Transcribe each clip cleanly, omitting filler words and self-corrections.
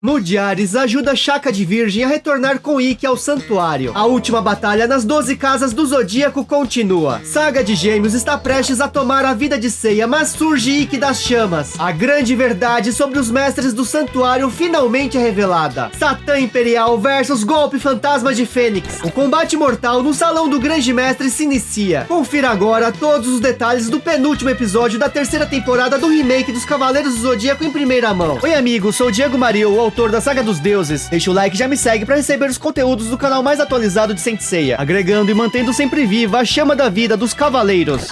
Moody Ares ajuda Shaka de Virgem a retornar com Ikki ao santuário. A última batalha nas 12 casas do Zodíaco continua. Saga de Gêmeos está prestes a tomar a vida de Seiya, mas surge Ikki das chamas. A grande verdade sobre os mestres do santuário finalmente é revelada. Satã Imperial versus Golpe Fantasma de Fênix. O combate mortal no Salão do Grande Mestre se inicia. Confira agora todos os detalhes do penúltimo episódio da terceira temporada do remake dos Cavaleiros do Zodíaco em primeira mão. Oi amigos, sou o Diego Mario, o autor da Saga dos Deuses. Deixa o like e já me segue para receber os conteúdos do canal mais atualizado de Saint Seiya, agregando e mantendo sempre viva a chama da vida dos Cavaleiros.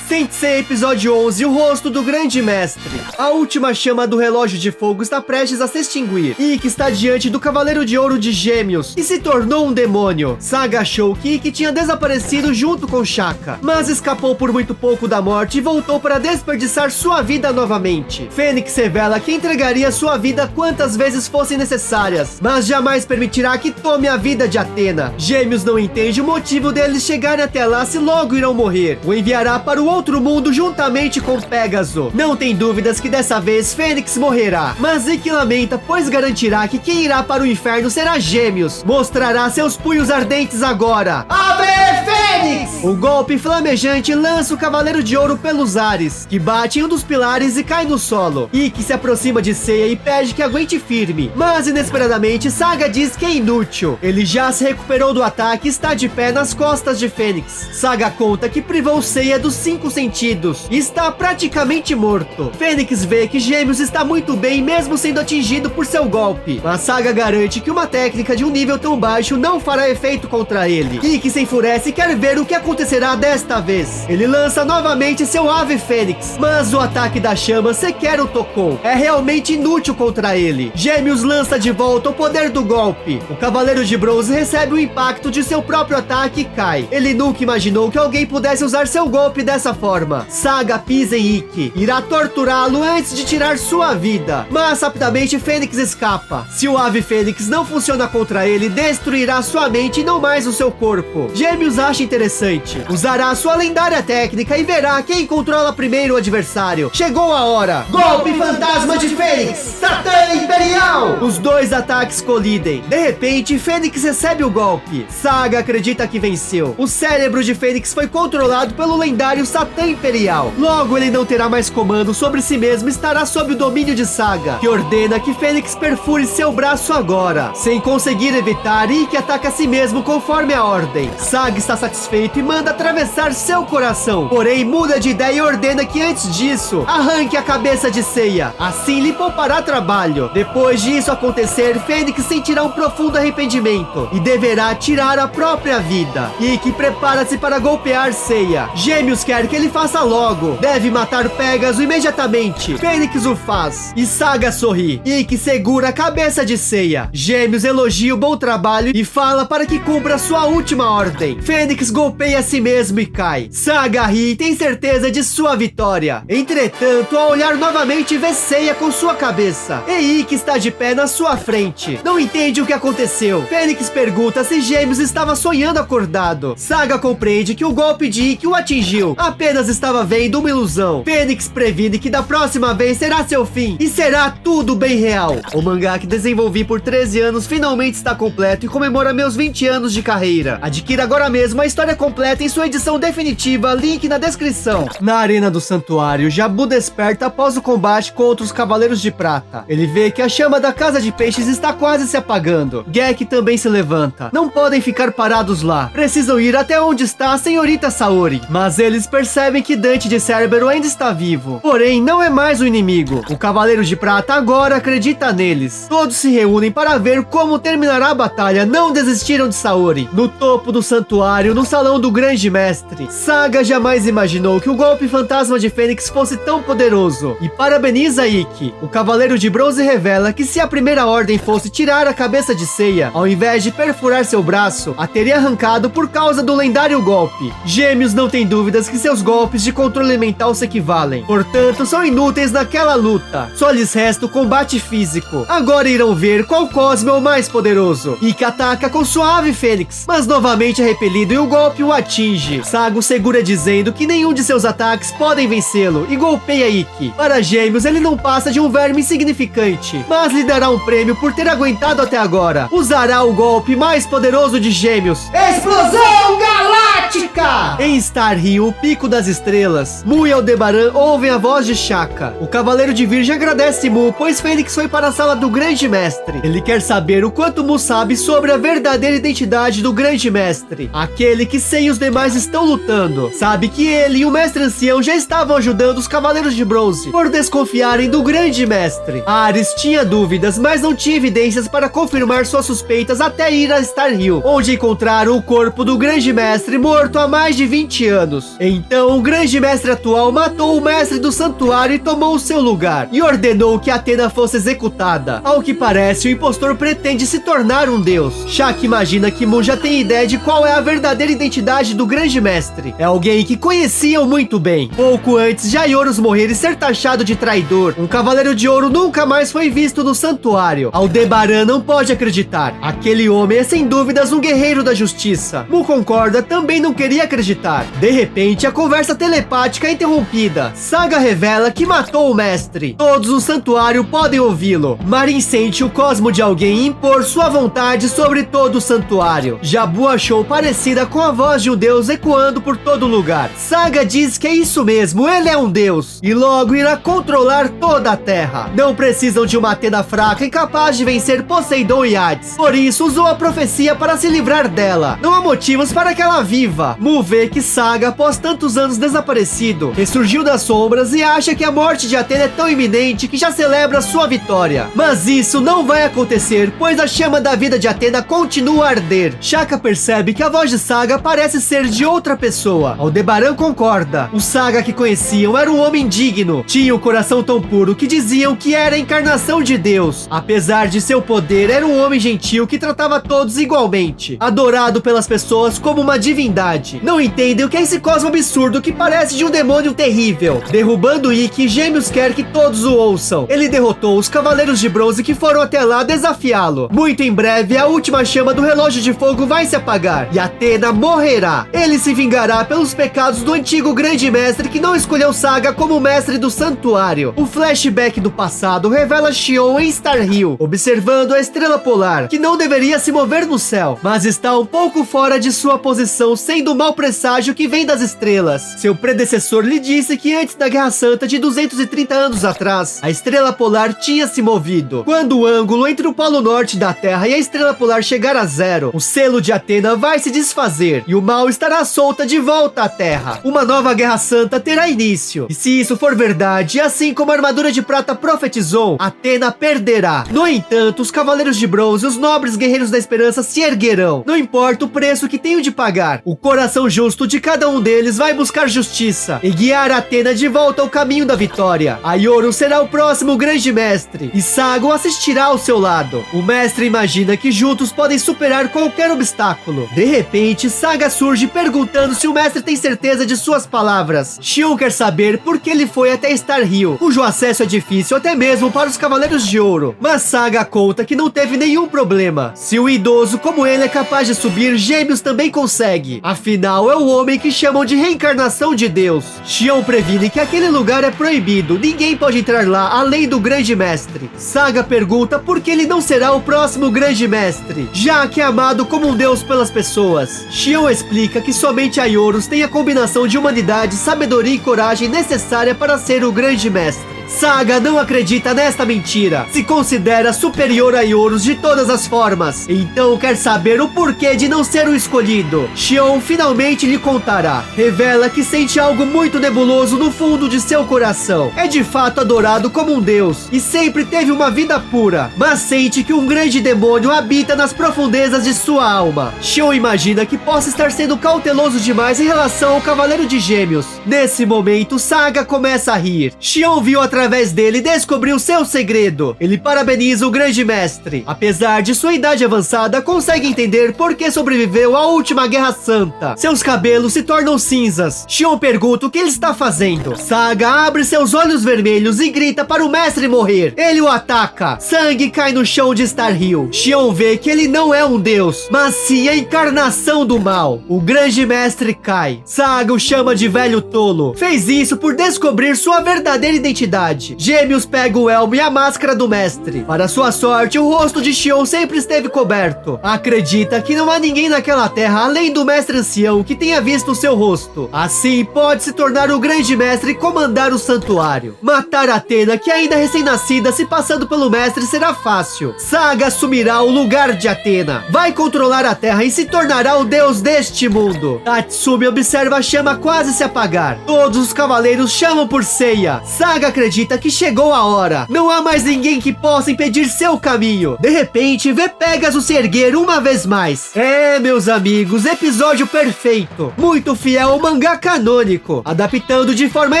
Saint Seiya episódio 11, o rosto do grande mestre. A última chama do relógio de fogo está prestes a se extinguir. Ikki está diante do Cavaleiro de Ouro de Gêmeos e se tornou um demônio. Saga achou que Ikki tinha desaparecido junto com Shaka, mas escapou por muito pouco da morte e voltou para desperdiçar sua vida novamente. Fênix revela que entregaria sua vida quantas vezes fossem necessárias, mas jamais permitirá que tome a vida de Athena. Gêmeos não entende o motivo deles chegarem até lá se logo irão morrer. O enviará para o outro mundo juntamente com Pégaso. Não tem dúvidas que dessa vez Fênix morrerá, mas Ikki lamenta, pois garantirá que quem irá para o inferno será Gêmeos. Mostrará seus punhos ardentes agora. Ave Fênix! O golpe flamejante lança o Cavaleiro de Ouro pelos ares, que bate em um dos pilares e cai no solo. Ikki se aproxima de Seiya e pede que aguente firme, mas inesperadamente Saga diz que é inútil. Ele já se recuperou do ataque e está de pé nas costas de Fênix. Saga conta que privou Seiya dos 5 sentidos e está praticamente morto. Fênix vê que Gêmeos está muito bem mesmo sendo atingido por seu golpe, mas Saga garante que uma técnica de um nível tão baixo não fará efeito contra ele. Ikki se enfurece e quer ver o que acontecerá desta vez. Ele lança novamente seu Ave Fênix, mas o ataque da chama sequer o tocou. É realmente inútil contra ele. Gêmeos lança de volta o poder do golpe. O Cavaleiro de Bronze recebe o impacto de seu próprio ataque e cai. Ele nunca imaginou que alguém pudesse usar seu golpe dessa forma. Saga pisa em Ikki, irá torturá-lo antes de tirar sua vida, mas rapidamente Fênix escapa. Se o Ave Fênix não funciona contra ele, destruirá sua mente e não mais o seu corpo. Gêmeos acha interessante, usará sua lendária técnica e verá quem controla primeiro o adversário. Chegou a hora. Golpe Fantasma de Fênix, Satã Imperial! Os dois ataques colidem. De repente, Fênix recebe o golpe. Saga acredita que venceu. O cérebro de Fênix foi controlado pelo lendário Satã Imperial. Logo, ele não terá mais comando sobre si mesmo e estará sob o domínio de Saga, que ordena que Fênix perfure seu braço agora. Sem conseguir evitar, Ikki ataca a si mesmo conforme a ordem. Saga está satisfeito e manda atravessar seu coração. Porém, muda de ideia e ordena que antes disso, arranque a cabeça de Seiya. Assim lhe poupará trabalho. Depois disso acontecer, Fênix sentirá um profundo arrependimento e deverá tirar a própria vida. Ikki prepara-se para golpear Seiya. Gêmeos quer que ele faça logo. Deve matar Pégaso imediatamente. Fênix o faz e Saga sorri. Ikki segura a cabeça de Seiya. Gêmeos elogia o bom trabalho e fala para que cumpra sua última ordem. Fênix golpeia a si mesmo e cai. Saga ri e tem certeza de sua vitória. Entretanto, ao olhar novamente, vê Seiya com sua cabeça e Ikki está de pé na sua frente. Não entende o que aconteceu. Fênix pergunta se Gêmeos estava sonhando acordado. Saga compreende que o golpe de Ikki o atingiu. Apenas estava vendo uma ilusão. Fênix previne que da próxima vez será seu fim e será tudo bem real. O mangá que desenvolvi por 13 anos finalmente está completo e comemora meus 20 anos de carreira. Adquira agora mesmo a história completa em sua edição definitiva, link na descrição. Na arena do santuário, Jabu desperta após o combate contra os Cavaleiros de Prata. Ele vê que a chama da Casa de Peixes está quase se apagando. Gek também se levanta. Não podem ficar parados lá. Precisam ir até onde está a senhorita Saori. Mas eles percebem que Dante de Cerbero ainda está vivo. Porém, não é mais o inimigo. O Cavaleiro de Prata agora acredita neles. Todos se reúnem para ver como terminará a batalha. Não desistiram de Saori. No topo do santuário, no Salão do Grande Mestre, Saga jamais imaginou que o golpe fantasma de Fênix fosse tão poderoso e parabeniza Ikki. O Cavaleiro de Bronze revela que se a primeira ordem fosse tirar a cabeça de Seiya, ao invés de perfurar seu braço, a teria arrancado por causa do lendário golpe. Gêmeos não tem dúvidas que seus golpes de controle mental se equivalem. Portanto, são inúteis naquela luta. Só lhes resta o combate físico. Agora irão ver qual Cosmo é o mais poderoso. Ikki ataca com sua Ave Fênix, mas novamente é repelido e o golpe o atinge. Saga o segura dizendo que nenhum de seus ataques podem vencê-lo e golpeia Ikki. Para Gêmeos, ele não passa de um verme insignificante, mas lhe dará ganhará um prêmio por ter aguentado até agora. Usará o golpe mais poderoso de Gêmeos, Explosão Galáctica! Em Star Hill, o pico das estrelas, Mu e Aldebaran ouvem a voz de Shaka. O Cavaleiro de Virgem agradece Mu, pois Fênix foi para a sala do Grande Mestre. Ele quer saber o quanto Mu sabe sobre a verdadeira identidade do Grande Mestre, aquele que sem os demais estão lutando. Sabe que ele e o Mestre Ancião já estavam ajudando os Cavaleiros de Bronze por desconfiarem do Grande Mestre. Ares tinha dúvidas, mas não tinha evidências para confirmar suas suspeitas até ir a Star Hill, onde encontraram o corpo do Grande Mestre morto há mais de 20 anos. Então, o Grande Mestre atual matou o Mestre do Santuário e tomou o seu lugar, e ordenou que Athena fosse executada. Ao que parece, o impostor pretende se tornar um deus. Shaka imagina que Mu já tem ideia de qual é a verdadeira identidade do Grande Mestre. É alguém que conheciam muito bem. Pouco antes de Aioros morrer e ser taxado de traidor, um Cavaleiro de Ouro nunca mais foi visto no Santuário. Aldebaran não pode acreditar. Aquele homem é sem dúvidas um guerreiro da justiça. Mu concorda, também não queria acreditar. De repente, a conversa telepática é interrompida. Saga revela que matou o mestre. Todos no santuário podem ouvi-lo. Marin sente o cosmo de alguém impor sua vontade sobre todo o santuário. Jabu achou parecida com a voz de um deus ecoando por todo lugar. Saga diz que é isso mesmo, ele é um deus, e logo irá controlar toda a terra. Não precisam de uma Athena fraca incapaz de vencer Poseidon e Hades. Por isso, usou a profecia para se livrar dela. Não há motivos para que ela viva. Mu vê que Saga, após tantos anos desaparecido, ressurgiu das sombras e acha que a morte de Athena é tão iminente que já celebra sua vitória. Mas isso não vai acontecer, pois a chama da vida de Athena continua a arder. Shaka percebe que a voz de Saga parece ser de outra pessoa. Aldebaran concorda. O Saga que conheciam era um homem digno. Tinha um coração tão puro que diziam que era a encarnação de Deus. Apesar de seu poder, era um homem gentil que tratava todos igualmente, adorado pelas pessoas como uma divindade. Não entendem o que é esse cosmo absurdo que parece de um demônio terrível. Derrubando Ikki, Gêmeos quer que todos o ouçam. Ele derrotou os Cavaleiros de Bronze que foram até lá desafiá-lo. Muito em breve, a última chama do relógio de fogo vai se apagar e Athena morrerá. Ele se vingará pelos pecados do antigo Grande Mestre que não escolheu Saga como mestre do santuário. O flashback do passado revela Xion em Star Hill, observando a estrela polar, que não deveria se mover no céu, mas está um pouco fora de sua posição, sendo o mau presságio que vem das estrelas. Seu predecessor lhe disse que antes da Guerra Santa de 230 anos atrás, a estrela polar tinha se movido. Quando o ângulo entre o polo norte da Terra e a estrela polar chegar a zero, o selo de Athena vai se desfazer e o mal estará solta de volta à Terra. Uma nova Guerra Santa terá início. E se isso for verdade, assim como a armadura de prata profetizou, Athena perderá. No entanto, os Cavaleiros de Bronze e os nobres guerreiros da esperança se erguerão. Não importa o preço que tenham de pagar, o coração justo de cada um deles vai buscar justiça e guiar Athena de volta ao caminho da vitória. Aioros será o próximo Grande Mestre e Saga o assistirá ao seu lado. O mestre imagina que juntos podem superar qualquer obstáculo. De repente, Saga surge perguntando se o mestre tem certeza de suas palavras. Xion quer saber por que ele foi até Star Hill, cujo acesso é difícil até mesmo para os Cavaleiros de Ouro. Mas Saga conta que não teve nenhum problema. Se um idoso como ele é capaz de subir, Gêmeos também consegue. Afinal, é o homem que chamam de reencarnação de Deus. Xion previne que aquele lugar é proibido, ninguém pode entrar lá além do Grande Mestre. Saga pergunta por que ele não será o próximo Grande Mestre, já que é amado como um deus pelas pessoas. Xion explica que somente Aioros tem a combinação de humanidade, sabedoria e coragem necessária para ser o Grande Mestre. Saga não acredita nesta mentira, se considera superior a Aioros de todas as formas, então quer saber o porquê de não ser o escolhido. Xion finalmente lhe contará. Revela que sente algo muito nebuloso no fundo de seu coração. É de fato adorado como um deus e sempre teve uma vida pura, mas sente que um grande demônio habita nas profundezas de sua alma. Xion imagina que possa estar sendo cauteloso demais em relação ao Cavaleiro de Gêmeos. Nesse momento, Saga começa a rir. Xion viu através dele e descobriu seu segredo. Ele parabeniza o Grande Mestre. Apesar de sua idade avançada, consegue entender por que sobreviveu à última Guerra Santa. Seus cabelos se tornam cinzas. Xion pergunta o que ele está fazendo. Saga abre seus olhos vermelhos e grita para o mestre morrer. Ele o ataca. Sangue cai no chão de Star Hill. Xion vê que ele não é um deus, mas sim a encarnação do mal. O Grande Mestre cai. Saga o chama de velho tolo. Fez isso por descobrir sua verdadeira identidade. verdade. Gêmeos pega o elmo e a máscara do mestre. Para sua sorte, o rosto de Xion sempre esteve coberto. Acredita que não há ninguém naquela terra, além do mestre ancião, que tenha visto o seu rosto. Assim, pode se tornar o grande mestre e comandar o santuário. Matar Athena, que ainda é recém-nascida, se passando pelo mestre, será fácil. Saga assumirá o lugar de Athena. Vai controlar a terra e se tornará o deus deste mundo. Tatsumi observa a chama quase se apagar. Todos os cavaleiros chamam por Seiya. Saga acredita que chegou a hora. Não há mais ninguém que possa impedir seu caminho. De repente, vê Pegasus se erguer uma vez mais. É, meus amigos, episódio perfeito. Muito fiel ao mangá canônico, adaptando de forma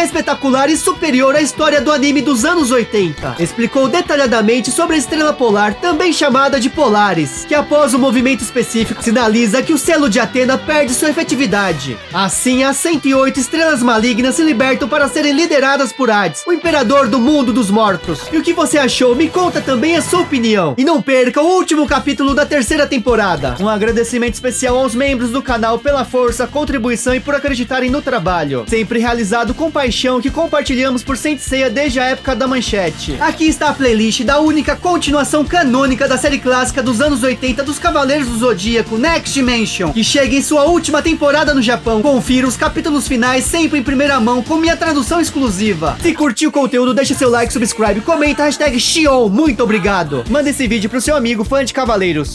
espetacular e superior a história do anime dos anos 80. Explicou detalhadamente sobre a estrela polar, também chamada de Polaris, que após um movimento específico sinaliza que o selo de Athena perde sua efetividade. Assim, as 108 estrelas malignas se libertam para serem lideradas por Hades, o imperador do mundo dos mortos. E o que você achou? Me conta também a sua opinião. E não perca o último capítulo da terceira temporada. Um agradecimento especial aos membros do canal pela força, contribuição e por acreditarem no trabalho. Sempre realizado com paixão que compartilhamos por Saint Seiya desde a época da manchete. Aqui está a playlist da única continuação canônica da série clássica dos anos 80 dos Cavaleiros do Zodíaco, Next Dimension, que chega em sua última temporada no Japão. Confira os capítulos finais sempre em primeira mão com minha tradução exclusiva. Se curtiu o conteúdo, deixa seu like, subscribe, comenta, hashtag Xion. Muito obrigado. Manda esse vídeo pro seu amigo fã de Cavaleiros.